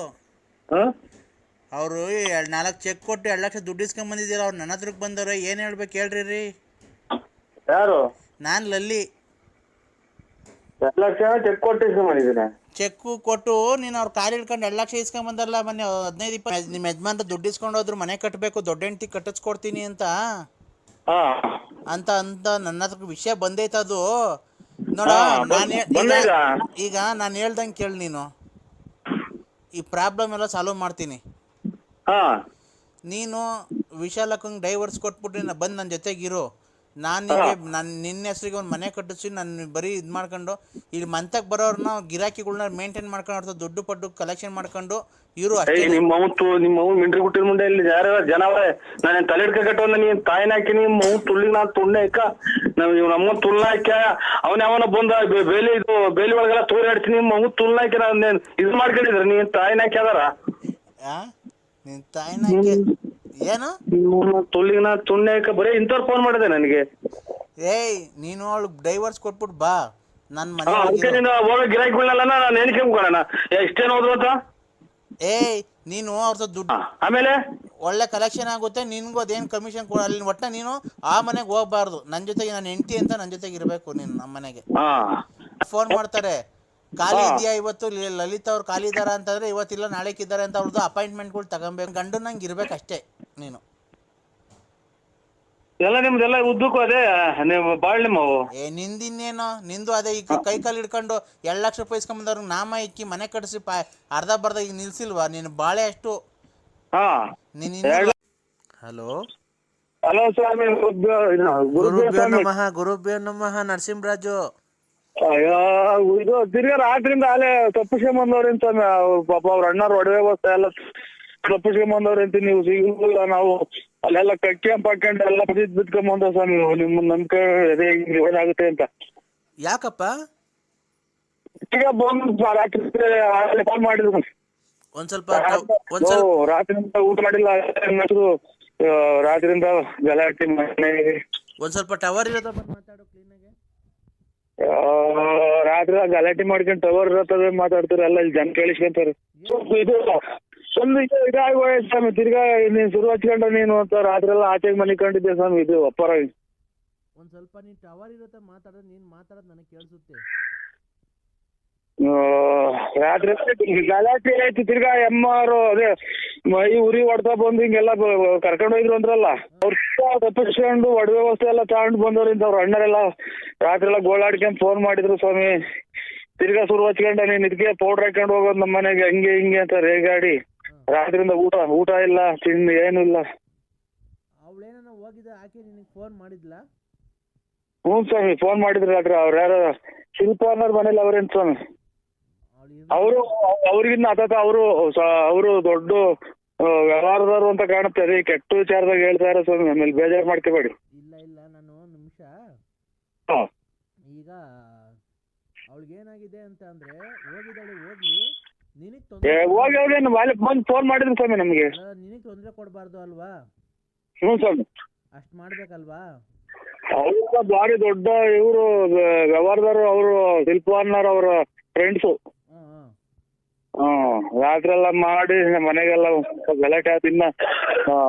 ಅವರು 4 ಚೆಕ್ ಕೊಟ್ಟು 2 ಲಕ್ಷ ದುಡ್ಡು ಇಸ್ಕೊಂಡ್ ಬಂದಿದ್ದೀರ. ಅವ್ರು ನನ್ನ ಹತ್ರಕ್ಕೆ ಬಂದವ್ರೆ, ಏನ್ ಹೇಳ್ಬೇಕು ಹೇಳ್ರಿ. ಯಾರು? ನಾನು ಲಲ್ಲಿ. 2 ಲಕ್ಷ ಚೆಕ್ ಕೊಟ್ಟು ಇಸ್ಕೊಂಡ್ ಬಂದಿದ್ದೀನ? ಚೆಕ್ ಕೊಟ್ಟು ನೀನು ಅವ್ರ ಕಾರ್ ಹಿಡ್ಕೊಂಡು 2 ಲಕ್ಷ ಇಸ್ಕೊಂಡ್ ಬಂದಲ್ಲ ಮೊನ್ನೆ. 15-20 ನಿಮ್ಮ ಯಜಮಾನ್ರು ದುಡ್ಡು ಇಸ್ಕೊಂಡು ಹೋದ್ರು, ಮನೆ ಕಟ್ಟಬೇಕು, ದೊಡ್ಡ ಹೆಂಡತಿ ಕಟ್ಟಿಸ್ಕೊಡ್ತೀನಿ ಅಂತ ನನ್ನ ಹತ್ರ ವಿಷಯ ಬಂದೈತದು. ನೋಡ, ಈಗ ನಾನು ಹೇಳ್ದಂಗೆ ಕೇಳಿ ನೀನು. ಈ ಪ್ರಾಬ್ಲಮ್ ಎಲ್ಲ ಸಾಲ್ವ್ ಮಾಡ್ತೀನಿ. ನೀನು ವಿಶಾಲಕ್ಕಂಗೆ ಡೈವರ್ಸ್ ಕೊಟ್ಬಿಟ್ಟು ಬಂದು ನನ್ನ ಜೊತೆಗಿರು. ನಾನು ನಿನ್ನ ಹೆಸರಿಗೆ ಒಂದು ಮನೆ ಕಟ್ಟಿಸಿ ನಾನು ಬರೀ ಇದು ಮಾಡ್ಕೊಂಡು ಇಲ್ಲಿ ಮಂತಕ್ಕೆ ಬರೋರ್ನ ಗಿರಾಕಿಗಳನ್ನ ಮೇಂಟೈನ್ ಮಾಡ್ಕೊಂಡು ದುಡ್ಡು ಪಡ್ಡು ಕಲೆಕ್ಷನ್ ಮಾಡ್ಕೊಂಡು ಇರು ಅಷ್ಟೇ. ನಿಮ್ಮ ಮಿಂಟ್ರಿ ಗುಟ್ಟಿನ ಮುಂದೆ ಇಲ್ಲಿ ಯಾರ ಜನವೇ ನಾನು ತಲೆ ಹಿಡ್ಕಟ್ಟವಲ್ಲ. ನೀನ್ ತಾಯಿನ ಹಾಕಿ ನಿಮ್ಮ ತುಳ್ಳಿಗೆ ನಾನು ತುಣ್ಣೆ ಹಾಕ ನಮ್ಮ ತುಳ್ಳ ಹಾಕ್ಯ ಅವನ ಯಾವನ ಬಂದ ಬೇಲಿ ಒಳಗೆಲ್ಲ ತೋರಾಡ್ತೀನಿ. ನಿಮ್ಮ ತುಳ್ಳ ಹಾಕಿ ನಾನು ಇದು ಮಾಡ್ಕೊಂಡಿದ್ರ ನೀನ್ ತಾಯಿನ ಹಾಕಿ ಅದಾರ ನಿನ್ ತಾಯಿನ ಹಾಕಿ ಏನು ತುಳ್ಳಿಗೆ ನಾ ತುಣ್ಣೆ ಹಾಕ ಬರೀ ಇಂಥವ್ರು ಫೋನ್ ಮಾಡಿದೆ ನನಗೆ. ಏಯ್ ನೀನು ಅವಳು ಡೈವರ್ಸ್ ಕೊಟ್ಬಿಟ್ಟು ಬಾ ನನ್ನ ಮನೆ. ಹೋಗೋ ಗಿರಾಕಿಗಳನ್ನೆಲ್ಲ ನಾನು ಎಣಿಕೆ ಮುಗೋಣ ಎಷ್ಟೇನು ಹೋದ್ರು ಅಂತ. ಏಯ್ ನೀನು ಅವ್ರದ್ದು ದುಡ್ಡು ಆಮೇಲೆ ಒಳ್ಳೆ ಕಲೆಕ್ಷನ್ ಆಗುತ್ತೆ, ನಿನ್ಗೂ ಅದೇನು ಕಮಿಷನ್ ಕೊಡ ಅಲ್ಲಿ. ಒಟ್ಟ ನೀನು ಆ ಮನೆಗೆ ಹೋಗ್ಬಾರ್ದು, ನನ್ನ ಜೊತೆಗೆ ನಾನು ಹೆಂಡತಿ ಅಂತ ನನ್ನ ಜೊತೆಗೆ ಇರಬೇಕು ನೀನು ನಮ್ಮ ಮನೆಗೆ. ಹಾ ಫೋನ್ ಮಾಡ್ತಾರೆ, ಖಾಲಿ ಇದೆಯಾ ಇವತ್ತು, ಲಲಿತಾ ಅವ್ರು ಖಾಲಿ ಇದ್ದಾರ ಅಂತಂದ್ರೆ ಇವತ್ತಿಲ್ಲ ನಾಳೆಕಿದ್ದಾರೆ ಅಂತ ಅವ್ರದ್ದು ಅಪಾಯಿಂಟ್ಮೆಂಟ್ಗಳು ತಗೊಬೇಕು. ಗಂಡು ನಂಗೆ ಇರ್ಬೇಕಷ್ಟೇ ನೀನು. ಎಲ್ಲ ನಿಮ್ದೆಲ್ಲ ಉದ್ದಕ್ಕೂ ಅದೇ ನೀವು ಬಾಳ್ ನಿಮ್ಮವು. ನಿಂದಿನ್ನೇನೋ ನಿಂದು ಅದೇ. ಈಗ ಕೈ ಕಾಲು ಹಿಡ್ಕೊಂಡು 2 ಲಕ್ಷ ರೂಪಾಯಿ ಇಸ್ಕೊಂಬಂದವ್ರಿಗೆ ನಾಮ ಇಕ್ಕಿ ಮನೆ ಕಟ್ಟಿಸಿ ಅರ್ಧ ಬರ್ಧ ಈಗ ನಿಲ್ಸಿಲ್ವಾ ನೀನು ಬಾಳೆ ಅಷ್ಟು. ಹಾ ಹಲೋ ಹಲೋ ಸ್ವಾಮಿ, ಗುರುಭ್ಯೋ ನಮಃ. ಗುರುಭ್ಯೋ ನಮಃ ನರಸಿಂಹರಾಜು. ಅಯ್ಯೋ ಇದು ತಿರ್ಗಾ ರಾತ್ರಿಯಿಂದ ಅಲ್ಲೇ ತಪ್ಪಿಸ್ಕೊಂಬಂದವ್ರಿ ಸ್ವಾಮಿ. ಪಾಪ ಅವ್ರ ಅಣ್ಣವ್ರ ಒಡವೆ ವಸ್ತು ಎಲ್ಲ ತಪ್ಪಿಸ್ಕೊಂಬಂದವ್ರಿ ಅಂತ. ನೀವು ಸಿಗಲಿಲ್ಲ, ನಾವು ಅಲ್ಲೆಲ್ಲ ಕಕ್ಕೊಂಡ್ ಎಲ್ಲ ಬಿತ್ಕೊಂಬಂದ ಸ್ವಾಮಿ. ನಿಮ್ಮ ನಂಬಿಕೆ ಏನಾಗುತ್ತೆ ಅಂತ. ಯಾಕಪ್ಪ? ಈಗ ಬಂದು ರಾತ್ರಿ ಕಾಲ್ ಮಾಡಿದ್ರು. ಒಂದ್ ಸ್ವಲ್ಪ ರಾತ್ರಿಯಿಂದ ಊಟ ಮಾಡಿಲ್ಲ, ರಾತ್ರಿಯಿಂದ ಗಲಾಟೆ ಮನೆಗೆ. ಒಂದ್ ಸ್ವಲ್ಪ ಟವರ್ ಇರೋದ ಮಾತಾಡೋ ಕ್ಲೀನಾಗೆ. ರಾತ್ರಿ ಗಲಾಟೆ ಮಾಡ್ಕೊಂಡು ಟವರ್ ಇರತ್ತದ ಮಾತಾಡ್ತಾರೆ ಎಲ್ಲ, ಇಲ್ಲಿ ಜನ ಕೇಳಿಸ್ಕೊಂತಾರೆ. ಇದು ಒಂದು ಇದಾಗೋಯ್ತು ಸ್ವಾಮಿ. ತಿರ್ಗಾ ನೀನ್ ಶುರು ಹಚ್ಕೊಂಡ ನೀನು ಅಂತ ರಾತ್ರಿ ಎಲ್ಲ ಆಚೆಗೆ ಮನಿಕೊಂಡಿದ್ದೆ ಸ್ವಾಮಿ. ಇದು ಅಪ್ಪರ ಒಂದ್ ಸ್ವಲ್ಪ ನೀನ್ ಟವರ್ ಇರತ್ತ ಮಾತಾಡೋದು, ನೀನ್ ಮಾತಾಡೋದು ನನಗೆ ಕೇಳಿಸುತ್ತೆ. ರಾತ್ರಿ ಗಲಾಟೆ ಆಯ್ತು. ತಿರ್ಗಾ ಎಮ್ಮಾರು ಅದೇ ಮೈ ಉರಿ ಹೊಡ್ತಾ ಬಂದು ಹಿಂಗೆಲ್ಲ ಕರ್ಕೊಂಡು ಹೋಯ್ರು ಅಂದ್ರಲ್ಲ, ಅವ್ರ ತಪ್ಪಿಸ್ಕೊಂಡು ಒಡವೆ ವಸ್ತು ಎಲ್ಲ ತಗೊಂಡು ಬಂದವ್ರಿಂದ ಅವ್ರ ಅಣ್ಣರೆಲ್ಲ ರಾತ್ರಿ ಎಲ್ಲ ಗೋಳಾಡ್ಕೊಂಡ್ ಫೋನ್ ಮಾಡಿದ್ರು ಸ್ವಾಮಿ. ತಿರ್ಗಾ ಶುರು ಹಚ್ಕೊಂಡ ನೀನ್ ಇದಕ್ಕೆ ಪೌಡ್ರ್ ಹಾಕೊಂಡು ಹೋಗೋದು ನಮ್ಮ ಮನೆಗೆ ಹಂಗೆ ಹಿಂಗೆ ಅಂತ ರೇಗಾಡಿ. ರಾತ್ರಿಯಿಂದ ಊಟ ಇಲ್ಲ, ತಿಂಡಿ ಏನು ಇಲ್ಲ. ಅವಳೇನ ಹೋಗಿದ್ದ ಆಕೆ ನಿನಗೆ ಫೋನ್ ಮಾಡಿದ್ಲಾ? ಹ್ಞೂ ಸ್ವಾಮಿ, ಫೋನ್ ಮಾಡಿದ್ರು ರಾತ್ರಿ. ಅವ್ರ ಯಾರು ಶಿಲ್ಪ ಅನ್ನೋರ್ ಮನೇಲಿ ಅವ್ರೇನ್ ಸ್ವಾಮಿ. ಅವ್ರಿಗಿನ್ನ ಆತ ಅವರು ದೊಡ್ಡ ವ್ಯವಹಾರದವರು ಅಂತ ಕಾಣುತ್ತೆ. ಅದೇ ಕೆಟ್ಟ ವಿಚಾರದಾಗ ಹೇಳ್ತಾ ಇರೋ ಸ್ವಾಮಿ. ಆಮೇಲೆ ಬೇಜಾರು ಮಾಡ್ಕೋಬೇಡಿ. ಇಲ್ಲ ನಾನು ಒಂದ್ ನಿಮಿಷ. ಈಗ ಅವಳಿಗೇನಾಗಿದೆ ಅಂತ ಅಂದ್ರೆ ಹೋಗಿದ್ದಾಳೆ, ಹೋಗ್ಲಿ. ಹೋಗಿ ಅವ್ರೇನು ಬಂದು ಫೋನ್ ಮಾಡಿದ್ರು ಸ್ವಾಮಿ ನಮ್ಗೆ. ನಿನಗ್ ತೊಂದ್ರೆ ಕೊಡ್ಬಾರ್ದು ಅಲ್ವಾ? ಹ್ಞೂ ಸ್ವಾಮಿ, ಅಷ್ಟ್ ಮಾಡ್ಬೇಕಲ್ವಾ? ಅವ್ರ ಭಾರಿ ದೊಡ್ಡ ಇವರು ವ್ಯವಹಾರದವರು. ಅವರು ಶಿಲ್ಪವನ್ನರ್ ಅವ್ರ ಫ್ರೆಂಡ್ಸು. ರಾತ್ರಿ ಎಲ್ಲ ಮಾಡಿ ಮನೆಗೆಲ್ಲ ಗಲಾಟೆ ಆದಿನ್ನ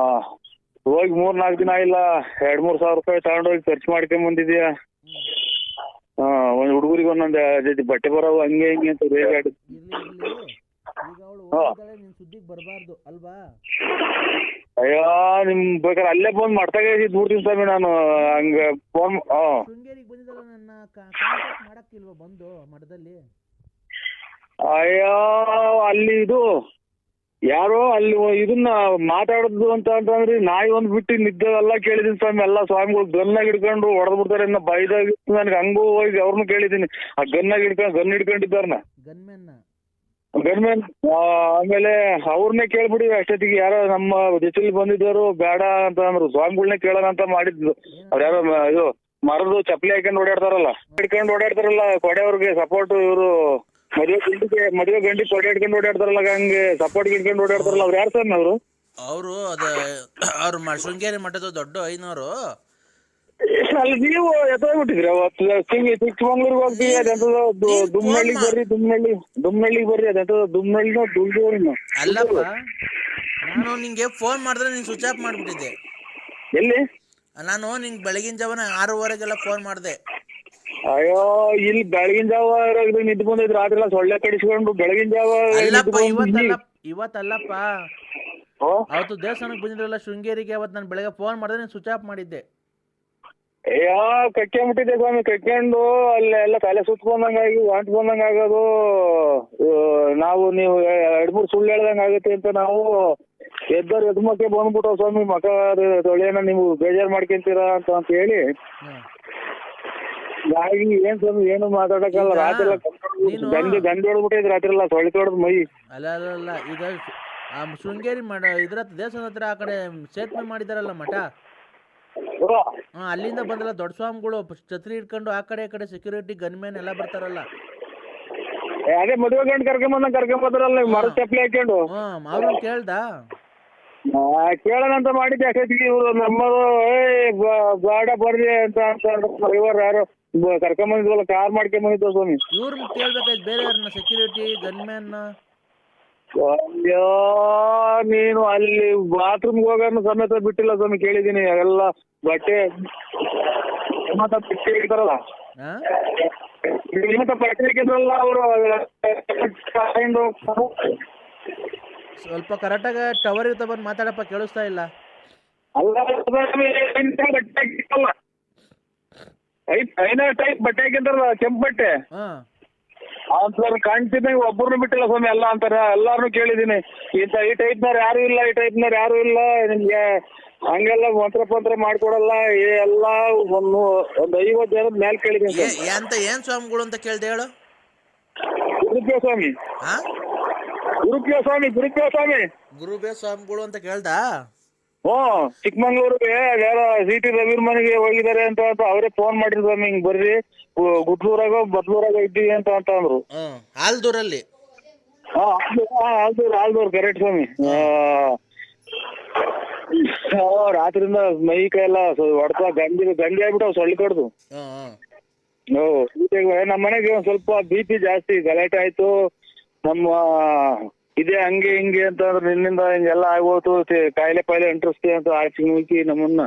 ಹೋಗಿ 3-4 ದಿನ ಇಲ್ಲ 2-3 ಸಾವಿರ ರೂಪಾಯಿ ತಗೊಂಡೋಗಿ ಖರ್ಚು ಮಾಡ್ಕೊಂಡ್ ಬಂದಿದ್ಯಾ. ಒಂದ್ ಹುಡುಗರಿಗೆ ಒಂದೊಂದ್ ಜೊತೆ ಬಟ್ಟೆ ಬರೋವು ಹಂಗೆ ಹಿಂಗೆ ಅಂತ ರೇಗಾಡಿ. ಸುದ್ದಿಗೆ ಬರಬಾರ್ದು ಅಲ್ವಾ? ಅಯ್ಯೋ ನಿಮ್ ಬೇಕಾದ್ರೆ ಅಲ್ಲೇ ಬಂದ್ ಮಾಡ್ತಾಗ ಬಿಡ್ತೀನಿ ಸ್ವಾಮಿ ನಾನು. ಹಂಗ ಫೋನ್ ಶೃಂಗೇರಿಗೆ ಬಂದಿದ್ದಲ್ಲ, ನನ್ನ ಕಾಂಟ್ಯಾಕ್ಟ್ ಮಾಡಕ್ಕಿಲ್ವಾ ಬಂದು ಮಠದಲ್ಲಿ? ಅಯ್ಯೋ ಅಲ್ಲಿ ಇದು ಯಾರೋ ಅಲ್ಲಿ ಇದನ್ನ ಮಾತಾಡೋದು ಅಂತಂದ್ರೆ ನಾಯಿ ಒಂದ್ ಬಿಟ್ಟು ನಿದ್ದೆಲ್ಲ ಕೇಳಿದೀನಿ ಸ್ವಾಮಿ. ಎಲ್ಲ ಸ್ವಾಮಿಗಳು ಗನ್ನಾಗಿ ಹಿಡ್ಕೊಂಡು ಹೊಡೆದ್ ಬಿಡ್ತಾರೆ ಅನ್ನೋ ಬೈದಾಗಿತ್ತು ನನ್ಗೆ. ಹಂಗೂ ಹೋಗಿ ಅವ್ರನ್ನೂ ಕೇಳಿದೀನಿ. ಆ ಗನ್ನಾಗಿ ಗನ್ ಹಿಡ್ಕೊಂಡಿದ್ದಾರನ ಗನ್ಮೆನ್. ಆಮೇಲೆ ಅವ್ರನ್ನೇ ಕೇಳ್ಬಿಡಿ ಅಷ್ಟೊತ್ತಿಗೆ. ಯಾರೋ ನಮ್ಮ ಜೊತೆಲಿ ಬಂದಿದ್ದವರು ಬೇಡ ಅಂತ ಅಂದ್ರು. ಸ್ವಾಮಿಗಳನ್ನೇ ಕೇಳೋಣ ಅಂತ ಮಾಡಿದ್ದು. ಅವ್ರು ಯಾರೋ ಇದು ಮರದು ಚಪ್ಪಲಿ ಹಾಕೊಂಡು ಓಡಾಡ್ತಾರಲ್ಲ, ಹಿಡ್ಕೊಂಡು ಓಡಾಡ್ತಾರಲ್ಲ ಕೊಡೆಯವ್ರಿಗೆ ಸಪೋರ್ಟ್. ಇವರು ಮದುವೆ ಗಂಡಿ ಕೊಡೆ ಹಿಡ್ಕೊಂಡು ಓಡಾಡ್ತಾರಲ್ಲ, ಹಂಗೆ ಸಪೋರ್ಟ್ ಹಿಡ್ಕೊಂಡು ಓಡಾಡ್ತಾರಲ್ಲ, ಅವ್ರು ಯಾರು ಸ್ವಾಮಿ ಅವರು? ಅವ್ರು ಶೃಂಗೇರಿ ಮಠದ ದೊಡ್ಡ ಐನವರು. ಅಲ್ಲಿ ನೀವು ಎತ್ತೋಗ್ಬಿಟ್ಟಿದ್ರಿ ಅವತ್ತು ಚಿಕ್ಕಮಂಗ್ಳೂರ್ಗೆ ಹೋಗಿ ಅದೆಂತದ್ದು ದುಮ್ಮಳ್ಳಿಗೆ ಬರ್ರಿ, ದುಮ್ಮಳ್ಳಿಗೆ ಬರ್ರಿ. ಅದೆಂತದ್ದು ದುಮ್ಮಳ್ಳಿನ ದುಡ್ಡು. ಅಲ್ಲಪ್ಪ, ನಾನು ನಿಂಗೆ ಫೋನ್ ಮಾಡಿದ್ರೆ ನೀನ್ ಸ್ವಿಚ್ ಆಫ್ ಮಾಡ್ಬಿಟ್ಟಿದ್ದೆ. ಎಲ್ಲಿ? ನಾನು ನಿಂಗೆ ಬೆಳಗಿನ ಜಾವನ 6:30 ಫೋನ್ ಮಾಡಿದೆ. ಅಯ್ಯೋ ಇಲ್ಲಿ ಬೆಳಗಿನ ಜಾವ ನಿಂತು ಬಂದಿದ್ರು. ರಾತ್ರಿ ಎಲ್ಲ ಸೊಳ್ಳೆ ಕಡಿಸ್ಕೊಂಡು ಬೆಳಗಿನ ಜಾವ. ಇವತ್ತಲ್ಲಪ್ಪ, ಅವತ್ತು ದೇವಸ್ಥಾನಕ್ಕೆ ಬಂದಿದ್ರಲ್ಲ ಶೃಂಗೇರಿಗೆ, ಅವತ್ತು ನಾನು ಬೆಳಗ್ಗೆ ಫೋನ್ ಮಾಡಿದ್ರೆ ನೀನು ಸ್ವಿಚ್ ಆಫ್ ಮಾಡಿದ್ದೆ. ಅಯ್ಯೋ ಕಕ್ಕೊಂಬಿಟ್ಟಿದ್ದೆ ಸ್ವಾಮಿ. ಕಕ್ಕೊಂಡು ಅಲ್ಲೆಲ್ಲ ತಲೆ ಸುತ್ಕೊಂಡಂಗಾಗಿ ವಾಂಟ್ ಬಂದಂಗ ಆಗೋದು. ನೀವು 2-3 ಸುಳ್ಳು ಹೇಳ್ದಂಗ ಆಗುತ್ತೆ ಅಂತ ನಾವು ಎದ್ಮಕ್ಕೆ ಬಂದ್ಬಿಟ್ಟು ಸ್ವಾಮಿ. ಮಕ ತೊಳೆಯನ ನೀವು ಬೇಜಾರು ಮಾಡ್ಕೊಂತೀರಾ ಅಂತ ಹೇಳಿ ಏನ್ ಸ್ವಾಮಿ ಏನು ಮಾತಾಡಕಲ್ಲ. ರಾತ್ರಿ ಎಲ್ಲ ಗಂಡಿ ಹೊಡ್ಬಿಟ್ಟಿದ್. ರಾತ್ರಿ ಎಲ್ಲ ಸೊಳ್ಳೆ ತೊಡ್ದು ಮೈ. ಅಲ್ಲ ಈಗ ಶೃಂಗೇರಿ ಇದ್ರ ದೇವಸ್ಥಾನ ಹತ್ರ ಆ ಕಡೆ ಸೇತುವೆ ಮಾಡಿದಾರಲ್ಲ ಮಠ, ಅಲ್ಲಿಂದ ಬಂದಲ್ಲ ದೊಡ್ಡ ಸ್ವಾಮಿಗಳು ಛತ್ರಿ ಇಟ್ಕೊಂಡು ಆ ಕಡೆ ಸೆಕ್ಯೂರಿಟಿ ಗನ್ಮ್ಯಾನ್ ಎಲ್ಲ ಬರ್ತಾರಲ್ಲ. ಅದೇ ಮದುವೆ ಗಂಡು ಕರ್ಕೊಂಬಂದ್ರಲ್ಲ ಮರ ಚಪ್ಪಲಿ ಹಾಕೊಂಡು. ಅವ್ರನ್ನ ಕೇಳ್ದ? ಕೇಳೋಣ ಅಂತ ಮಾಡಿದ್ದೆ. ಅಷ್ಟೊತ್ತಿಗೆ ಇವ್ರು ನಮ್ಮದು ಬೇಡ ಬರ್ರಿ ಅಂತ ಡ್ರೈವರ್ ಯಾರು ಕರ್ಕೊಂಬಂದಿದ್ವಲ್ಲ, ಕಾರ್ ಮಾಡ್ಕೊಂಬಂದಿದ್ವ ಸ್ವಾಮಿ. ಇವ್ರನ್ನ ಕೇಳ್ಬೇಕಾಯ್ತು ಬೇರೆ ಯಾರನ್ನ, ಸೆಕ್ಯೂರಿಟಿ ಗನ್ಮ್ಯಾನ್. ಅಯ್ಯೋ ನೀನು ಅಲ್ಲಿ ಬಾತ್ರೂಮ್ಗೆ ಹೋಗೋನು ಸಮೇತ ಬಿಟ್ಟಿಲ್ಲ ಸ್ವಾಮಿ, ಕೇಳಿದೀನಿ. ಎಲ್ಲ ಬಟ್ಟೆ ಮತ್ತೆ ಬಟ್ಟೆ ಇಡ್ತಾರಲ್ಲ, ಹಾ ಮತ್ತೆ ಬಟ್ಟೆ ಇಟ್ಟಿದ್ರಲ್ಲ ಅವರು. ಸ್ವಲ್ಪ ಕರೆಕ್ಟಾಗಿ ಟವರ್ ಇರ್ತಾ ಬಂದು ಮಾತಾಡಪ್ಪ, ಕೇಳಿಸ್ತಾ ಇಲ್ಲ. ಅಲ್ಲ ಬಟ್ಟೆ ಹಾಕಿತ್ತಲ್ಲ, ಐನರ್ ಟೈಪ್ ಬಟ್ಟೆ ಹಾಕಿದ್ರಲ್ಲ, ಕೆಂಪು ಬಟ್ಟೆ. ಹಾ ಸರ್ ಕಾಣ್ತಿದ್ದ ಒಬ್ಬರನ್ನು ಬಿಟ್ಟಿಲ್ಲ ಸ್ವಾಮಿ, ಎಲ್ಲ ಅಂತಾರೆ. ಎಲ್ಲಾರನು ಕೇಳಿದೀನಿ, ಈ ಟೈಪ್ನವ್ರು ಯಾರು ಇಲ್ಲ, ಈ ಟೈಪ್ನವ್ರು ಯಾರು ಇಲ್ಲ, ನಿಮ್ಗೆ ಹಂಗೆಲ್ಲ ಮಂತ್ರ ಮಾಡ್ಕೊಡಲ್ಲ ಎಲ್ಲ. ಒಂದು 50 ಜನದ ಮೇಲೆ ಕೇಳಿದೀನಿ ಸರ್. ಅಂತ ಏನ್ ಸ್ವಾಮಿಗಳು ಅಂತ ಕೇಳ್ದೆ ಹೇಳು. ಗುರುಪ್ರಿಯ ಸ್ವಾಮಿ, ಹಾ ಗುರುಪ್ರಿಯ ಸ್ವಾಮಿ, ಗುರುಪ್ರಿಯ ಸ್ವಾಮಿ, ಗುರುಬೇ ಸ್ವಾಮಿಗಳು ಅಂತ ಕೇಳ್ದ. ಚಿಕ್ಕಮಂಗ್ಳೂರಿಗೆ ಯಾರೋ CT ರವೀರ್ ಮನೆಗೆ ಹೋಗಿದ್ದಾರೆ ಅಂತ ಅವರೇ ಫೋನ್ ಮಾಡಿದ್ರು ಸ್ವಾಮಿ, ಹಿಂಗ್ ಬರ್ರಿ ಗುಡ್ಲೂರಾಗ ಬದ್ಲೂರಾಗ ಇದ್ದೀವಿ ಅಂತ ಅಂದ್ರು. ಆಲ್ದೂರಲ್ಲಿ. ಆಲ್ದೂರ್ ಕರೆಕ್ಟ್ ಸ್ವಾಮಿ. ರಾತ್ರಿಯಿಂದ ಮೈ ಕೈ ಎಲ್ಲ ಹೊಡ್ತಾ ಗಂಜಿ ಆಗ್ಬಿಟ್ಟು ಸೊಳ್ಳಿ ಕಡ್ದು. ನಮ್ಮ ಮನೆಗೆ ಒಂದ್ ಸ್ವಲ್ಪ BP ಜಾಸ್ತಿ, ಗಲಾಟೆ ಆಯ್ತು. ನಮ್ಮ ಇದೇ ಹಂಗೆ ಹಿಂಗೆ ಅಂತ ಅಂದ್ರೆ ನಿನ್ನಿಂದ ಹಿಂಗೆಲ್ಲ ಆಗೋತು, ಕಾಯಿಲೆ ಪಾಯಿಲೆ ಅಂಟಿಸ್ತಿ ಅಂತ ಆಚೆ ಮುಗಿ ನಮ್ಮನ್ನ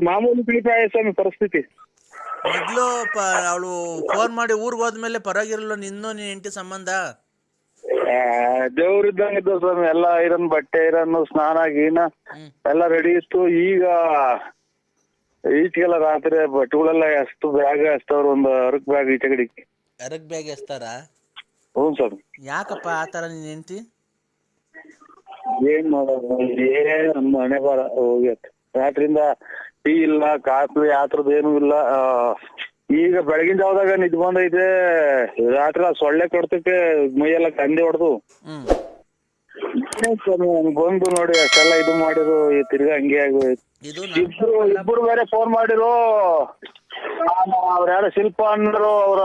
ಮಾಮೂಲಿ ತಿಳಿತಾ ಸ್ವಾಮಿ ಪರಿಸ್ಥಿತಿ. ಮೊದ್ಲು ಅವಳು ಫೋನ್ ಮಾಡಿ ಊರ್ಗ್ ಹೋದ್ಮೇಲೆ ಪರವಾಗಿರಲ್ಲ ನಿನ್ನೂ ನಿನ್ ಹೆಂಡತಿ ಸಂಬಂಧ. ದೇವ್ರಿದ್ದಂಗಿದ್ದ ಸ್ವಾಮಿ, ಎಲ್ಲ ಐರನ್ ಬಟ್ಟೆ ಐರನ್ ಸ್ನಾನ ಗೀನ ಎಲ್ಲ ರೆಡಿ ಇತ್ತು. ಈಗ ಈಚೆಗೆಲ್ಲ ರಾತ್ರಿ ಬಟ್ಟೆಗಳೆಲ್ಲ ಎಷ್ಟು ಬ್ಯಾಗ್ ಎಸ್ತವ್ರು, ಒಂದು ಅರಕ್ ಬ್ಯಾಗ್ ಈಚೆ ಕಡೆಗೆ ಅರಗ್ ಬ್ಯಾಗ್ ಎಸ್ತಾರ. ಹ್ಞೂ ಸರ್. ಯಾಕಪ್ಪ ಆತರ ನಿನ್ ಹೆಂಡತಿ? ಏನ್ ಮಾಡೋದು, ನಮ್ಮ ಮನೆ ಬಾರ ಹೋಗ್ಯತ್. ರಾತ್ರಿಯಿಂದ ಟೀ ಇಲ್ಲ, ಕಾಫಿ ಆತರದ್ದು ಏನೂ ಇಲ್ಲ. ಈಗ ಬೆಳಗಿನ ಜಾವದಾಗ ನಿದ್ದೆ ಬಂದೈತೆ, ರಾತ್ರಿ ಸೊಳ್ಳೆ ಕಡ್ತಕ್ಕೆ ಮೈಯೆಲ್ಲ ಕಂದಿ ಹೊಡೆದು ಬಂದು ನೋಡಿ ಅಷ್ಟೆಲ್ಲ ಇದು ಮಾಡಿದ್ರು. ತಿರ್ಗಾ ಹಂಗೆ ಆಗೋಯ್ತು. ಇಬ್ರು ಬೇರೆ ಫೋನ್ ಮಾಡಿರು. ಅವ್ರ ಯಾರೋ ಶಿಲ್ಪ ಅನ್ನೋರು, ಅವ್ರ